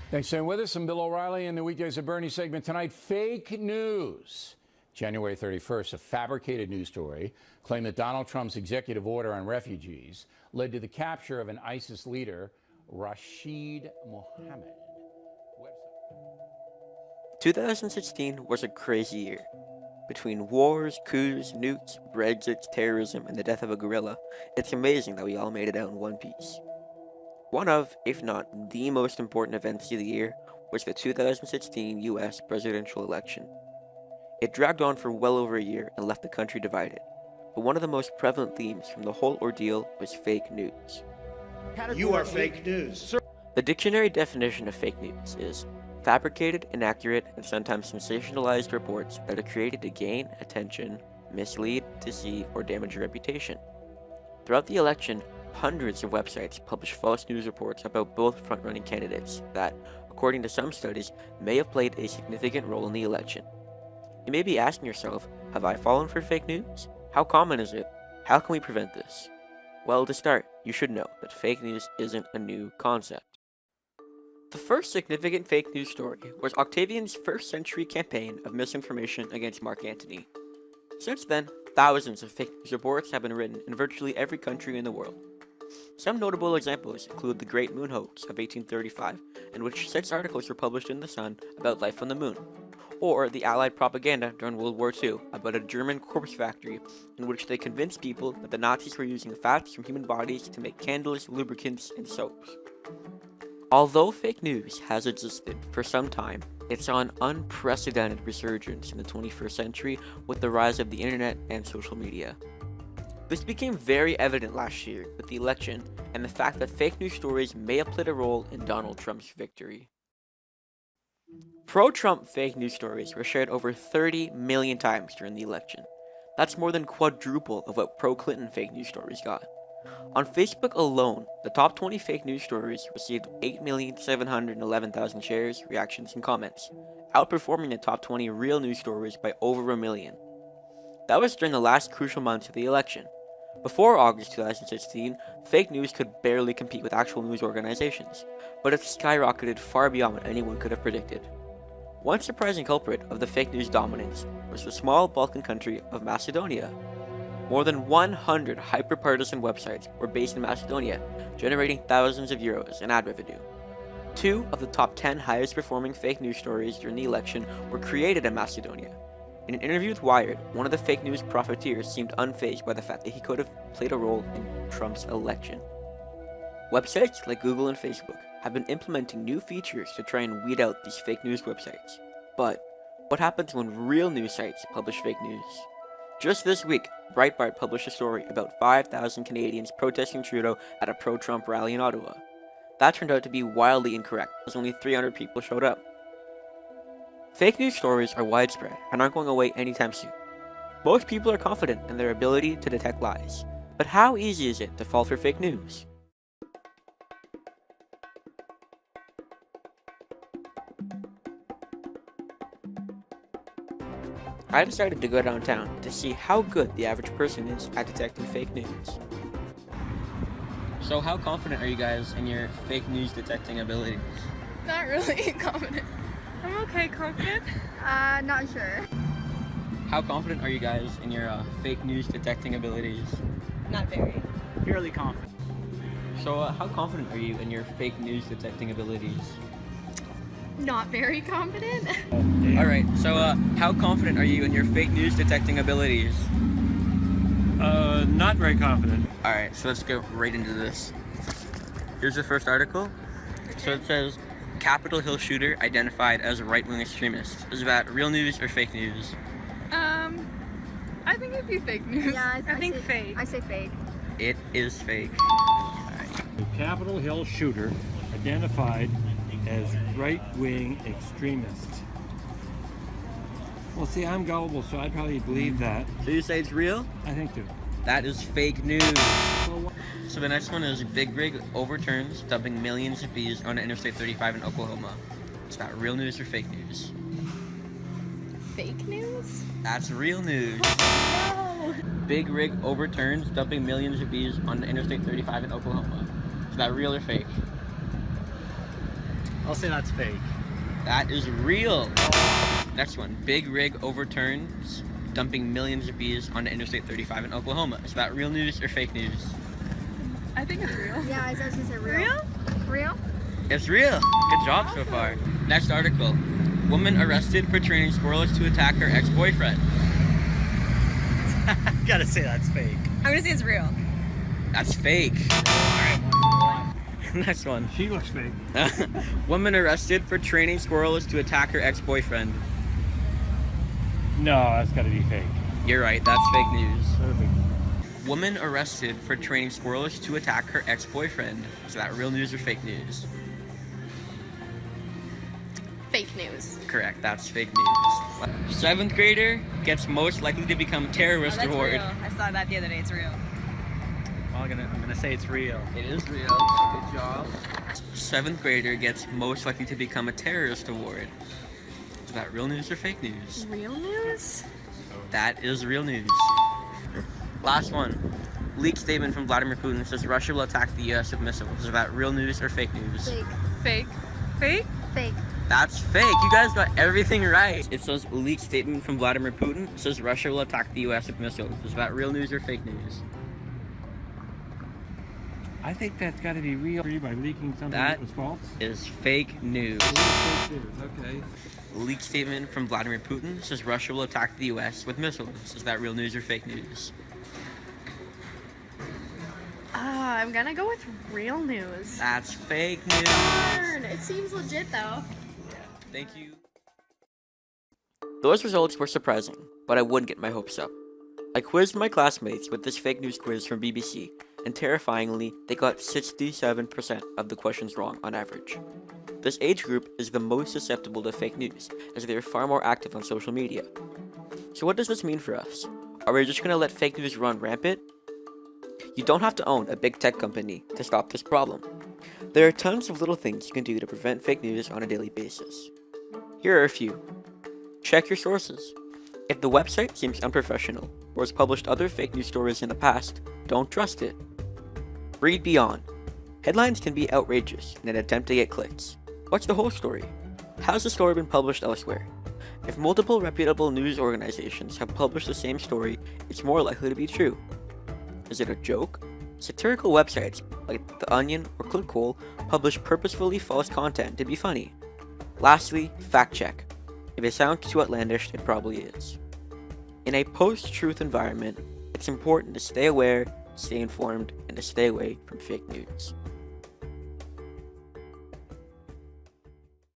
Thanks for staying with us. I'm Bill O'Reilly in the Weekdays at Bernie segment tonight. Fake news. January 31st, a fabricated news story claimed that Donald Trump's executive order on refugees led to the capture of an ISIS leader, Rashid Mohammed. 2016 was a crazy year. Between wars, coups, nukes, Brexit, terrorism, and the death of a gorilla, it's amazing that we all made it out in one piece. One of, if not the most important events of the year, was the 2016 US presidential election. It dragged on for well over a year and left the country divided. But one of the most prevalent themes from the whole ordeal was fake news. You are fake news. The dictionary definition of fake news is fabricated, inaccurate, and sometimes sensationalized reports that are created to gain attention, mislead, deceive, or damage your reputation. Throughout the election, hundreds of websites published false news reports about both front-running candidates that, according to some studies, may have played a significant role in the election. You may be asking yourself, have I fallen for fake news? How common is it? How can we prevent this? Well, to start, you should know that fake news isn't a new concept. The first significant fake news story was Octavian's first-century campaign of misinformation against Mark Antony. Since then, thousands of fake news reports have been written in virtually every country in the world. Some notable examples include the Great Moon Hoax of 1835, in which 6 articles were published in The Sun about life on the moon, or the Allied propaganda during World War II about a German corpse factory in which they convinced people that the Nazis were using fats from human bodies to make candles, lubricants, and soaps. Although fake news has existed for some time, it saw an unprecedented resurgence in the 21st century with the rise of the internet and social media. This became very evident last year with the election and the fact that fake news stories may have played a role in Donald Trump's victory. Pro-Trump fake news stories were shared over 30 million times during the election. That's more than quadruple of what pro-Clinton fake news stories got. On Facebook alone, the top 20 fake news stories received 8,711,000 shares, reactions, and comments, outperforming the top 20 real news stories by over a million. That was during the last crucial months of the election. Before August 2016, fake news could barely compete with actual news organizations, but it skyrocketed far beyond what anyone could have predicted. One surprising culprit of the fake news dominance was the small Balkan country of Macedonia. More than 100 hyper-partisan websites were based in Macedonia, generating thousands of euros in ad revenue. 2 of the top 10 highest performing fake news stories during the election were created in Macedonia. In an interview with Wired, one of the fake news profiteers seemed unfazed by the fact that he could have played a role in Trump's election. Websites like Google and Facebook have been implementing new features to try and weed out these fake news websites. But what happens when real news sites publish fake news? Just this week, Breitbart published a story about 5,000 Canadians protesting Trudeau at a pro-Trump rally in Ottawa. That turned out to be wildly incorrect, as only 300 people showed up. Fake news stories are widespread and aren't going away anytime soon. Most people are confident in their ability to detect lies. But how easy is it to fall for fake news? I decided to go downtown to see how good the average person is at detecting fake news. So how confident are you guys in your fake news detecting abilities? Not really confident. I'm okay, confident. Not sure. How confident are you guys in your fake news detecting abilities? Not very. Fairly confident. So how confident are you in your fake news detecting abilities? Not very confident. Alright, so how confident are you in your fake news detecting abilities? Not very confident. Alright, so let's go right into this. Here's the first article. So it says, Capitol Hill shooter identified as a right-wing extremist. Is that real news or fake news? I think it'd be fake news. Yeah, I think fake. I say fake. It is fake. The Capitol Hill shooter identified as right-wing extremist. Well, see, I'm gullible, so I'd probably believe that. So you say it's real? I think so. That is fake news. So the next one is Big Rig overturns dumping millions of bees on Interstate 35 in Oklahoma. Is that real news or fake news? Fake news? That's real news. No! Big Rig overturns dumping millions of bees on Interstate 35 in Oklahoma. Is that real or fake? I'll say that's fake. That is real. Next one. Big rig overturns, dumping millions of bees onto Interstate 35 in Oklahoma. Is that real news or fake news? I think it's real. Yeah, I was gonna say real. Real? Real? It's real. Good job so far. Next article. Woman arrested for training squirrels to attack her ex-boyfriend. Gotta say that's fake. I'm gonna say it's real. That's fake. Next one. She looks fake. Woman arrested for training squirrels to attack her ex-boyfriend. No, that's gotta be fake. You're right, that's fake news. Perfect. Woman arrested for training squirrels to attack her ex-boyfriend. Is that real news or fake news? Fake news. Correct, that's fake news. 7th grader gets most likely to become terrorist award. I saw that the other day. It's real. Well, I'm gonna say it's real. It is real. Good job. 7th grader gets most likely to become a terrorist award. Is that real news or fake news? Real news? That is real news. Last one. Leaked statement from Vladimir Putin says Russia will attack the US with missiles. Is that real news or fake news? Fake. Fake. Fake? Fake. That's fake. You guys got everything right. It says leaked statement from Vladimir Putin says Russia will attack the US with missiles. Is that real news or fake news? I think that's gotta be real. By leaking something that was false? Is fake news. Okay. Leaked statement from Vladimir Putin says Russia will attack the US with missiles. Is that real news or fake news? I'm gonna go with real news. That's fake news. Darn, it seems legit though. Thank you. Those results were surprising, but I wouldn't get my hopes up. I quizzed my classmates with this fake news quiz from BBC, and terrifyingly, they got 67% of the questions wrong on average. This age group is the most susceptible to fake news, as they are far more active on social media. So what does this mean for us? Are we just gonna let fake news run rampant? You don't have to own a big tech company to stop this problem. There are tons of little things you can do to prevent fake news on a daily basis. Here are a few. Check your sources. If the website seems unprofessional or has published other fake news stories in the past, don't trust it. Read beyond. Headlines can be outrageous in an attempt to get clicks. What's the whole story? How's the story been published elsewhere? If multiple reputable news organizations have published the same story, it's more likely to be true. Is it a joke? Satirical websites like The Onion or ClickHole publish purposefully false content to be funny. Lastly, fact check. If it sounds too outlandish, it probably is. In a post-truth environment, it's important to stay aware, stay informed, and to stay away from fake news.